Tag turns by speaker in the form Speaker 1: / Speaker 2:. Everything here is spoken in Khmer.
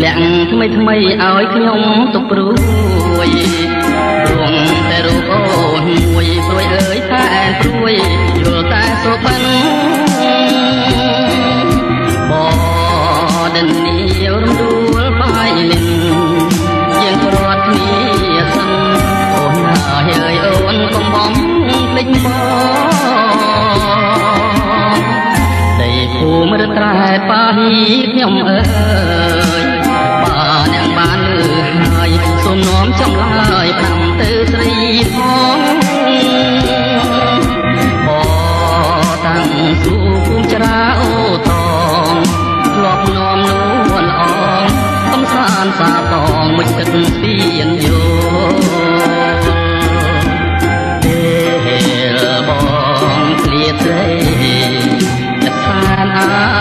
Speaker 1: យ៉ាងថ្មីថ្មីឲ្យខ្ញុំទុកព្រួយរងតែរូបអូនមួយព្រួយអើយថាអែនព្រួយយល់តែសុបិនបដិននីរំដួលបាយលិនយើងព្រាត់គ្នាសិនអូនហើយអូនកុំបំភ្លេចបងដីភូមិរត្រែប៉ាហ៊ីខ្ញុំអើយបើអ្នកបានលឺហើយសូមនាំចំឡាយប្រាំទៅស្រីផងបតាំងស៊ូភូមិច្រាអូតងធ្លាប់នាំនួនអងកំសាន្តសាតងមួយទឹកស្ពានយោពេលបងឃ្លាតស្រីសានអា